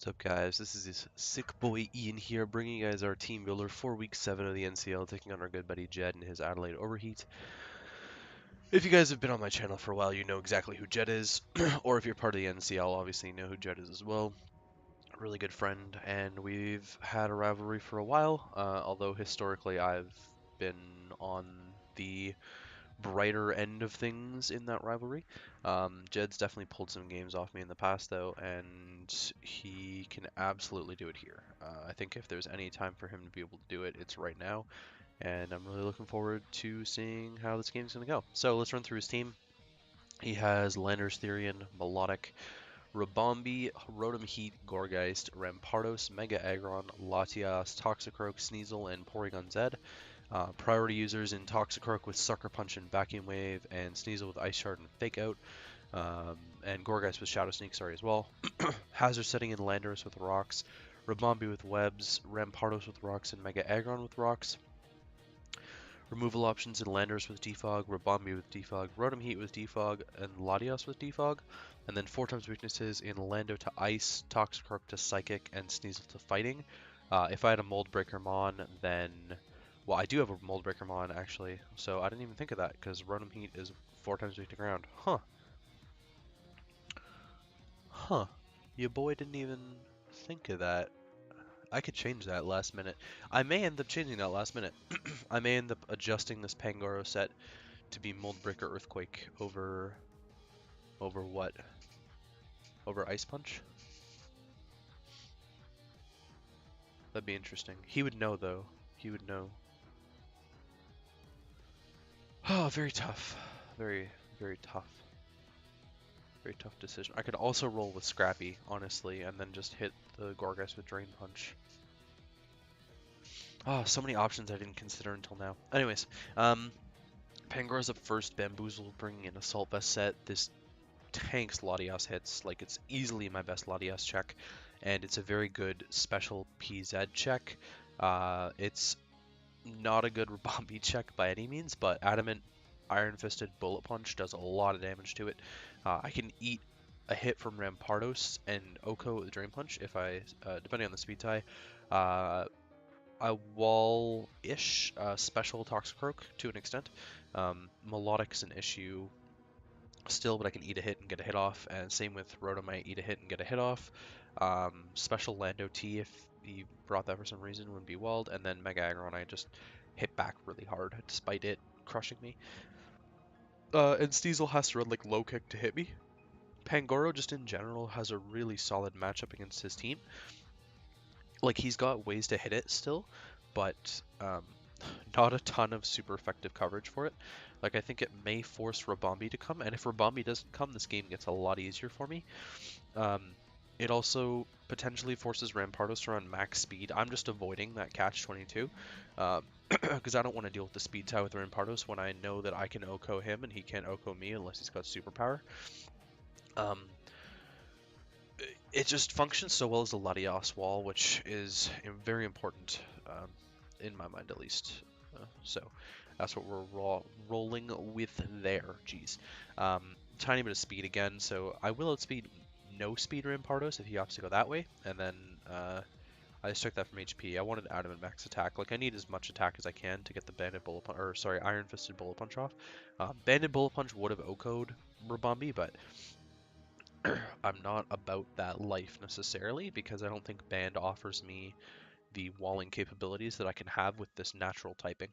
What's up, guys? This is this sick boy Ian here, bringing you guys our team builder for week 7 of the NCL, taking on our good buddy Jed and his Adelaide Overheat. If you guys have been on my channel for a while, you know exactly who Jed is, or if you're part of the NCL, obviously you know who Jed is as well. A really good friend, and we've had a rivalry for a while, although historically I've been on the brighter end of things in that rivalry. Jed's definitely pulled some games off me in the past, though, and he can absolutely do it here. I think if there's any time for him to be able to do it, it's right now, and I'm really looking forward to seeing how this game's going to go. So let's run through his team. He has Landers-Therian, Melodic, Rabombi, Rotom-Heat, Gourgeist, Rampardos, Mega Aggron, Latias, Toxicroak, Sneasel, and Porygon Z. Priority users in Toxicroak with Sucker Punch and Vacuum Wave, and Sneasel with Ice Shard and Fake Out, and Gourgeist with Shadow Sneak, sorry, as well. Hazard setting in Landorus with Rocks, Rabombi with Webs, Rampardos with Rocks, and Mega Aggron with Rocks. Removal options in Landorus with Defog, Rabombi with Defog, Rotom-Heat with Defog, and Latias with Defog. And then 4x weaknesses in Lando to Ice, Toxicroak to Psychic, and Sneasel to Fighting. If I had a Mold Breaker Mon, then... Well, I do have a Mold Breaker Mon, actually, so I didn't even think of that, because Rotom-Heat is 4x weak to ground. Huh. Your boy didn't even think of that. I could change that last minute. I may end up changing that last minute. I may end up adjusting this Pangoro set to be Mold Breaker Earthquake over what? Over Ice Punch? That'd be interesting. He would know, though. He would know. Oh, very tough. Very, very tough. Very tough decision. I could also roll with Scrappy, honestly, and then just hit the Gourgeist with Drain Punch. Oh, so many options I didn't consider until now. Anyways, Pangoro's up first, Bamboozle bringing in Assault Vest set. This tanks Latias hits, like it's easily my best Latias check, and it's a very good special PZ check. It's not a good Rabombi check by any means, but Adamant Iron Fisted Bullet Punch does a lot of damage to it. I can eat a hit from Rampardos and Oko with Drain Punch if I, depending on the speed tie. I wall-ish special Toxicroak to an extent. Melodic's an issue still, but I can eat a hit and get a hit off, and same with Rotom, I eat a hit and get a hit off. Special Lando-T, if he brought that for some reason, would be walled, and then Mega Aggron, I just hit back really hard, despite it crushing me. And Sneasel has to run like low kick to hit me. Pangoro, just in general, has a really solid matchup against his team. Like, he's got ways to hit it still, but not a ton of super effective coverage for it. Like, I think it may force Rabombi to come, and if Rabombi doesn't come, this game gets a lot easier for me. It also potentially forces Rampardos to run max speed. I'm just avoiding that catch-22, because I don't want to deal with the speed tie with Rampardos when I know that I can Oko him and he can't Oko me unless he's got superpower. It just functions so well as a Latias wall, which is very important, in my mind at least. So that's what we're rolling with there. Jeez. Tiny bit of speed again, so I will outspeed no speed Rampardos if he opts to go that way, and then I just took that from HP. I wanted Adamant max attack. Like, I need as much attack as I can to get the Banded Bullet Punch, or sorry, Iron Fisted Bullet Punch off. Banded Bullet Punch would have Oko'd Rabombi, but I'm not about that life necessarily, because I don't think Band offers me the walling capabilities that I can have with this natural typing.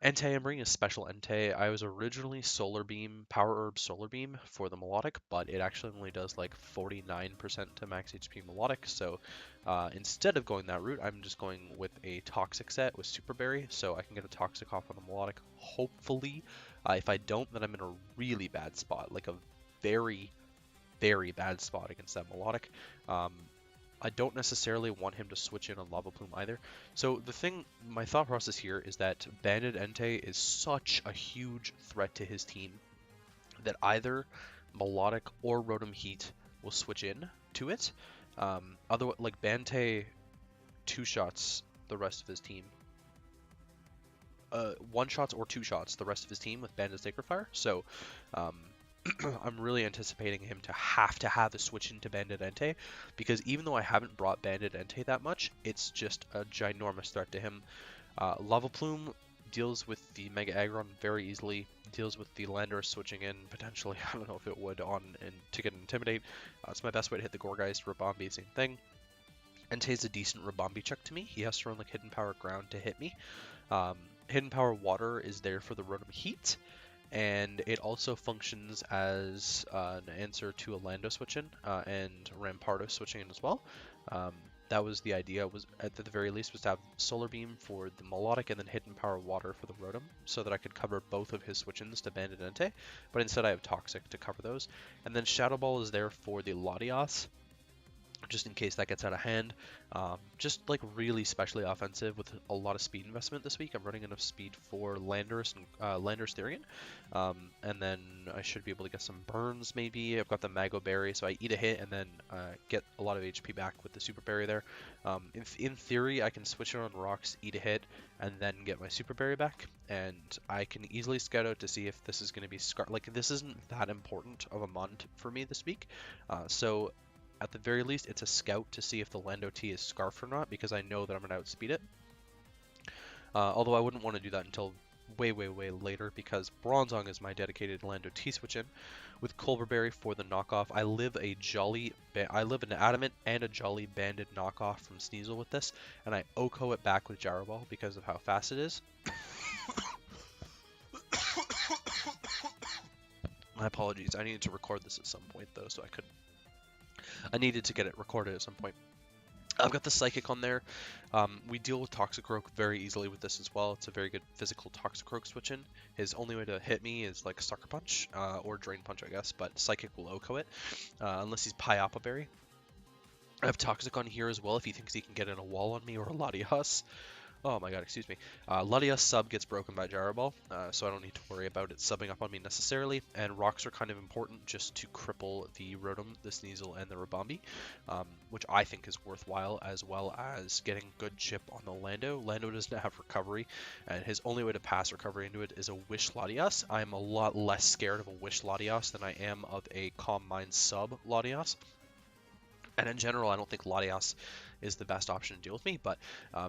Entei, I'm bringing a special Entei. I was originally Solar Beam, Power Herb Solar Beam for the Melodic, but it actually only does like 49% to max HP Melodic, so instead of going that route, I'm just going with a Toxic set with Super Berry, so I can get a Toxic off on the Melodic, hopefully. If I don't, then I'm in a really bad spot, like a very, very bad spot against that Melodic. I don't necessarily want him to switch in on Lava Plume either. So the thing, my thought process here is that Banded Entei is such a huge threat to his team that either Melodic or Rotom-Heat will switch in to it. Otherwise, like Bantei two-shots the rest of his team. One-shots or two-shots the rest of his team with Banded Sacred Fire. So I'm really anticipating him to have a switch into Banded Entei, because even though I haven't brought Banded Entei that much, it's just a ginormous threat to him. Lava Plume deals with the Mega Aggron very easily, deals with the Landorus switching in, potentially, I don't know if it would, to get an Intimidate. It's my best way to hit the Gourgeist. Rabombi, same thing. Entei's a decent Rabombi check to me. He has to run like Hidden Power Ground to hit me. Hidden Power Water is there for the Rotom-Heat, and it also functions as an answer to a Lando switch-in and Rampardo switching in as well. That was the idea, was at the very least, was to have Solar Beam for the Melodic and then Hidden Power Water for the Rotom, so that I could cover both of his switch-ins to Banded Entei, but instead I have Toxic to cover those. And then Shadow Ball is there for the Latias, just in case that gets out of hand. Just like really specially offensive with a lot of speed investment this week. I'm running enough speed for Landorus and Landorus Therian, and then I should be able to get some burns maybe. I've got the Mago Berry, so I eat a hit and then get a lot of HP back with the Super Berry there. In theory, I can switch it on rocks, eat a hit, and then get my Super Berry back, and I can easily scout out to see if this is going to be like, this isn't that important of a mont for me this week, so at the very least, it's a scout to see if the Lando-T is Scarf or not, because I know that I'm going to outspeed it. Although I wouldn't want to do that until way later, because Bronzong is my dedicated Lando-T switch-in. With Culver Berry for the knockoff, I live an Adamant and a Jolly Banded knockoff from Sneasel with this, and I OHKO it back with Gyro Ball because of how fast it is. My apologies, I needed to record this at some point though, so I needed to get it recorded at some point. I've got the Psychic on there. We deal with Toxicroak very easily with this as well. It's a very good physical Toxicroak switch-in. His only way to hit me is like Sucker Punch, or Drain Punch, I guess, but Psychic will OHKO it, unless he's Pyapa Berry. I have Toxic on here as well if he thinks he can get in a wall on me or a Latias. Oh my god, excuse me. Latias sub gets broken by Gyro Ball, so I don't need to worry about it subbing up on me necessarily, and rocks are kind of important just to cripple the Rotom, the Sneasel, and the Rabombi, which I think is worthwhile, as well as getting good chip on the Lando. Lando doesn't have recovery, and his only way to pass recovery into it is a Wish Latias. I'm a lot less scared of a Wish Latias than I am of a Calm Mind sub Latias. And in general, I don't think Latias is the best option to deal with me, but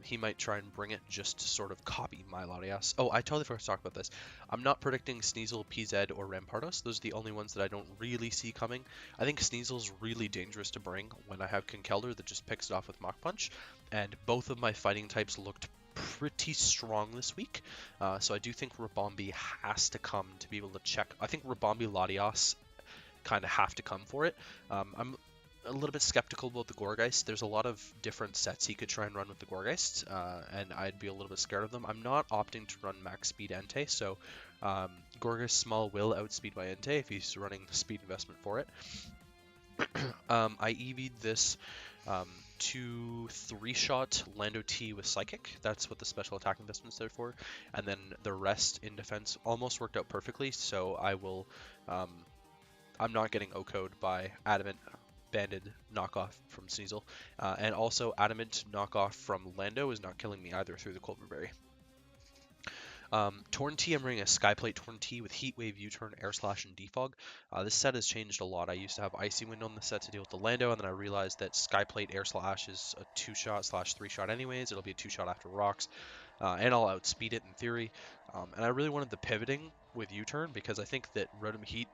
he might try and bring it just to sort of copy my Latias. Oh, I totally forgot to talk about this. I'm not predicting Sneasel, PZ, or Rampardos. Those are the only ones that I don't really see coming. I think Sneasel's really dangerous to bring when I have Conkeldurr that just picks it off with Mach Punch, and both of my fighting types looked pretty strong this week, so I do think Rabombi has to come to be able to check. I think Rabombi Latias kind of have to come for it. I'm a little bit skeptical about the Gourgeist. There's a lot of different sets he could try and run with the Gourgeist, and I'd be a little bit scared of them. I'm not opting to run max speed Entei, so Gourgeist Small will outspeed my Entei if he's running the speed investment for it. I EV'd this 2-3-shot Lando-T with Psychic. That's what the special attack investment's there for, and then the rest in defense almost worked out perfectly, so I will, I'm not getting OHKO'd by Adamant Banded knockoff from Sneasel, and also Adamant knockoff from Lando is not killing me either through the Culver Berry. Torn-T, I'm running a Skyplate Torn-T with Heat Wave, U-Turn, Air Slash, and Defog. This set has changed a lot. I used to have Icy Wind on the set to deal with the Lando, and then I realized that Skyplate Air Slash is a 2-shot / 3-shot anyways. It'll be a 2-shot after rocks, and I'll outspeed it in theory. And I really wanted the pivoting with U-Turn because I think that Rotom-Heat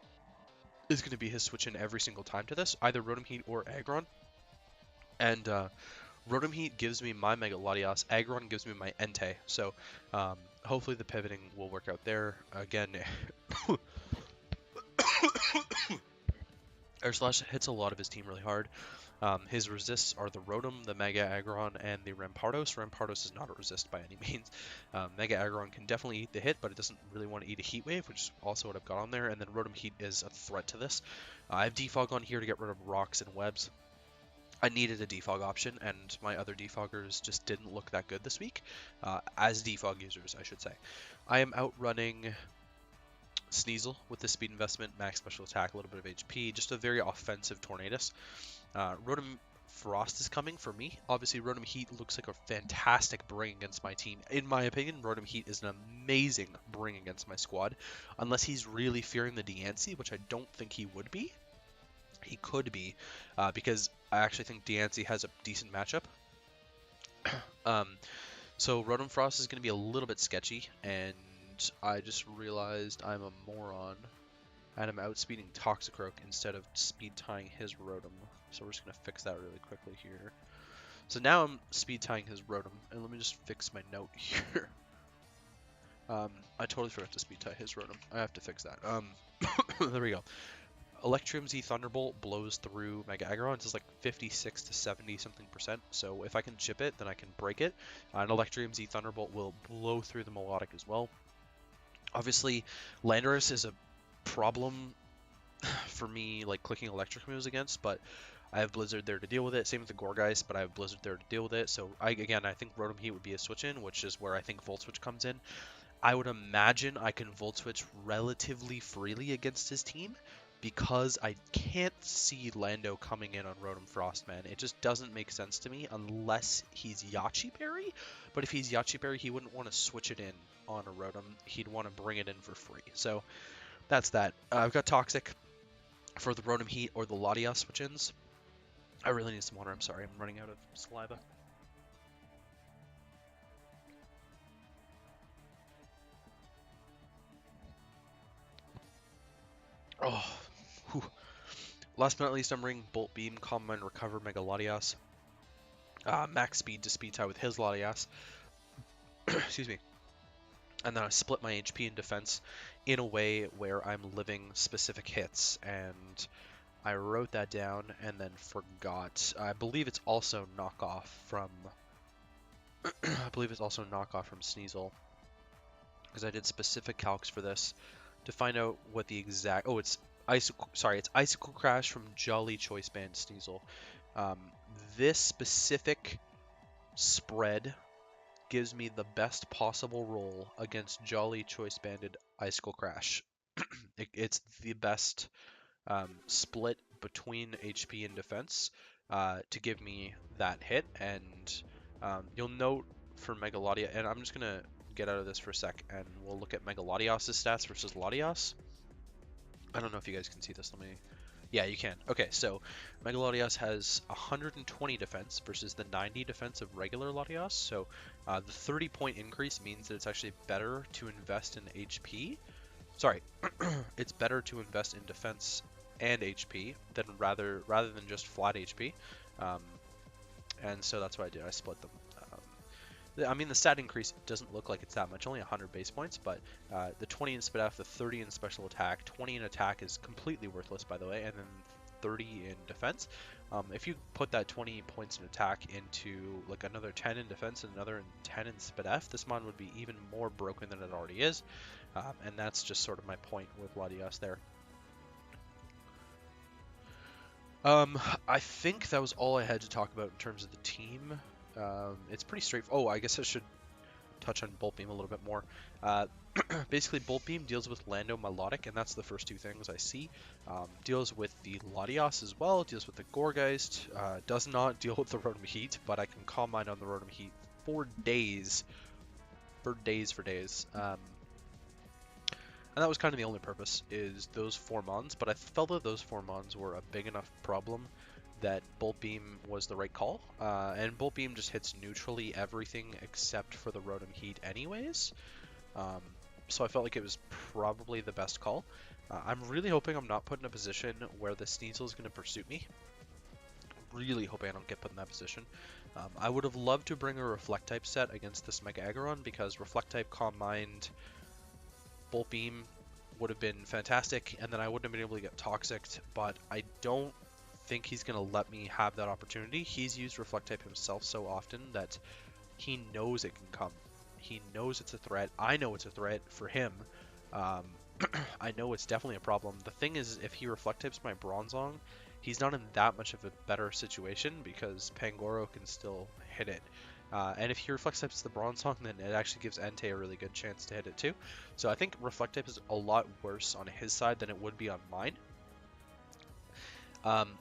is going to be his switch in every single time to this, either Rotom-Heat or Aggron. And Rotom-Heat gives me my Mega Latias, Aggron gives me my Entei, so hopefully the pivoting will work out there. Again, Air Slash hits a lot of his team really hard. His resists are the Rotom, the Mega Aggron, and the Rampardos. Rampardos is not a resist by any means. Mega Aggron can definitely eat the hit, but it doesn't really want to eat a Heat Wave, which is also what I've got on there. And then Rotom-Heat is a threat to this. I have Defog on here to get rid of rocks and webs. I needed a defog option, and my other defoggers just didn't look that good this week, as defog users, I should say. I am outrunning Sneasel with the speed investment, max special attack, a little bit of HP, just a very offensive Tornadus. Rotom-Frost is coming for me. Obviously, Rotom-Heat looks like a fantastic bring against my team. In my opinion, Rotom-Heat is an amazing bring against my squad. Unless he's really fearing the Diancie, which I don't think he would be. He could be, because I actually think Diancie has a decent matchup. So Rotom-Frost is going to be a little bit sketchy, and I just realized I'm a moron. And I'm outspeeding Toxicroak instead of speed tying his Rotom. So we're just going to fix that really quickly here. So now I'm speed tying his Rotom, and let me just fix my note here. I totally forgot to speed tie his Rotom. I have to fix that. There we go. Electrium Z Thunderbolt blows through Mega Aggron. It's like 56 to 70 something %. So if I can chip it, then I can break it. And Electrium Z Thunderbolt will blow through the Melodic as well. Obviously, Landorus is a problem for me, like clicking electric moves against, but I have Blizzard there to deal with it. Same with the Gourgeist, but I have Blizzard there to deal with it. So I think Rotom-Heat would be a switch in, which is where I think Volt Switch comes in. I would imagine I can Volt Switch relatively freely against his team because I can't see Lando coming in on Rotom-Frost, man. It just doesn't make sense to me unless he's Yachi Berry. But if he's Yachi Berry, he wouldn't want to switch it in on a Rotom. He'd want to bring it in for free. So that's that. I've got Toxic for the Rotom-Heat or the Latias switch-ins. I really need some water. I'm sorry. I'm running out of saliva. Oh, whew. Last but not least, I'm bringing Bolt Beam, Calm Mind, Recover, Mega Latias. Max speed to speed tie with his Latias. Excuse me. And then I split my HP and defense in a way where I'm living specific hits. And I wrote that down and then forgot. I believe it's also knockoff from... I believe it's also knockoff from Sneasel. Because I did specific calcs for this to find out what the exact... Oh, it's Icicle Crash from Jolly Choice Band Sneasel. This specific spread gives me the best possible roll against Jolly Choice Banded Icicle Crash. It's the best split between HP and defense to give me that hit. And you'll note for Mega Latias, and I'm just going to get out of this for a sec, and we'll look at Mega Latias' stats versus Latias. I don't know if you guys can see this. Let me... Yeah, you can. Okay, so Mega Latias has 120 defense versus the 90 defense of regular Latias. So the 30-point increase means that it's actually better to invest in HP. Sorry, it's better to invest in defense and HP than rather than just flat HP. And so that's what I did. I split them. I mean, the stat increase doesn't look like it's that much, only 100 base points, but the 20 in Spit F, the 30 in Special Attack, 20 in Attack is completely worthless, by the way, and then 30 in Defense. If you put that 20 points in Attack into like another 10 in Defense and another 10 in Spit F, this mon would be even more broken than it already is, and that's just sort of my point with Latias there. I think that was all I had to talk about in terms of the team. It's pretty straightforward. Oh, I guess I should touch on Bolt Beam a little bit more. Basically, Bolt Beam deals with Lando Melodic, and that's the first two things I see. Deals with the Latias as well, deals with the Gourgeist, does not deal with the Rotom-Heat, but I can Calm Mind on the Rotom-Heat for days. For days. And that was kind of the only purpose, is those 4 mons, but I felt that those 4 mons were a big enough problem that Bolt Beam was the right call, and Bolt Beam just hits neutrally everything except for the Rotom-Heat anyways, so I felt like it was probably the best call. I'm really hoping I'm not put in a position where the Sneasel is going to pursue me. Really hoping I don't get put in that position. I would have loved to bring a Reflect type set against this Mega Aggron, because Reflect type, Calm Mind, Bolt Beam would have been fantastic, and then I wouldn't have been able to get Toxic, but I don't think he's going to let me have that opportunity. He's used Reflect type himself so often that he knows it can come. He knows it's a threat. I know it's a threat for him. I know it's definitely a problem. The thing is, if he Reflect types my Bronzong, he's not in that much of a better situation because Pangoro can still hit it. And if he Reflect types the Bronzong, then it actually gives Entei a really good chance to hit it too. So I think Reflect type is a lot worse on his side than it would be on mine.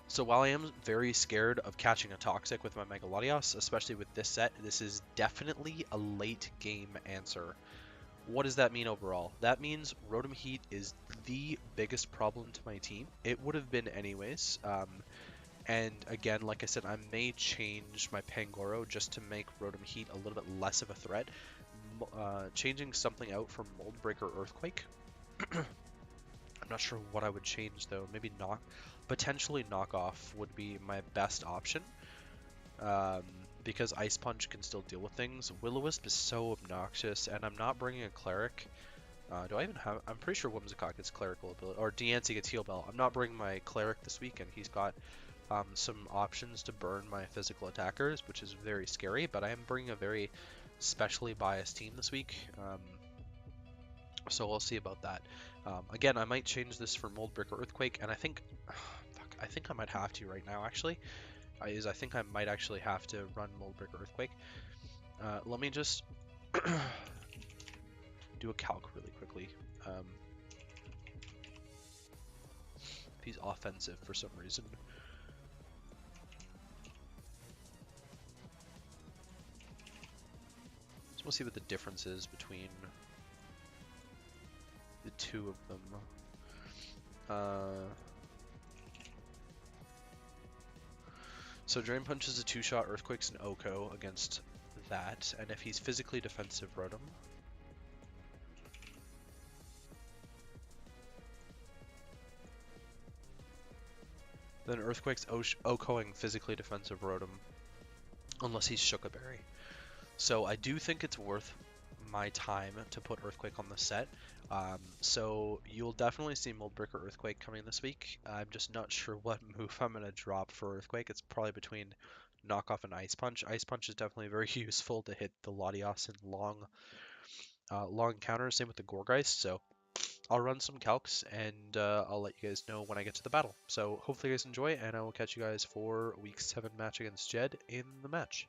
So while I am very scared of catching a Toxic with my Mega Latios, especially with this set, this is definitely a late game answer. What does that mean overall? That means Rotom-Heat is the biggest problem to my team. It would have been anyways. And again, like I said, I may change my Pangoro just to make Rotom-Heat a little bit less of a threat. Changing something out from Mold Breaker Earthquake. I'm not sure what I would change though. Maybe not. Potentially Knockoff would be my best option. Because Ice Punch can still deal with things. Will-O-Wisp is so obnoxious, and I'm not bringing a Cleric. Do I even have... I'm pretty sure Whimsicott gets Clerical ability, or Diancie gets Heal Bell. I'm not bringing my Cleric this week, and he's got some options to burn my physical attackers, which is very scary, but I am bringing a very specially biased team this week. So we'll see about that. Again, I might change this for Mold Brick or Earthquake, and I think... fuck, I think I might have to right now, actually. I think I might actually have to run Mold Brick or Earthquake. Let me just do a calc really quickly. If he's offensive for some reason. So we'll see what the difference is between the two of them. So Drain Punch is a 2-shot, Earthquake's an Oko against that, and if he's physically defensive, Rotom. Then Earthquake's Okoing physically defensive Rotom, unless he's Shook a Berry. So I do think it's worth my time to put Earthquake on the set. So you'll definitely see Mold Brick or Earthquake coming this week. I'm just not sure what move I'm going to drop for Earthquake. It's probably between Knockoff and Ice Punch. Ice Punch is definitely very useful to hit the Latios in long counters. Same with the Gourgeist. So I'll run some calcs and I'll let you guys know when I get to the battle. So hopefully you guys enjoy, and I will catch you guys for Week 7 match against Jed in the match.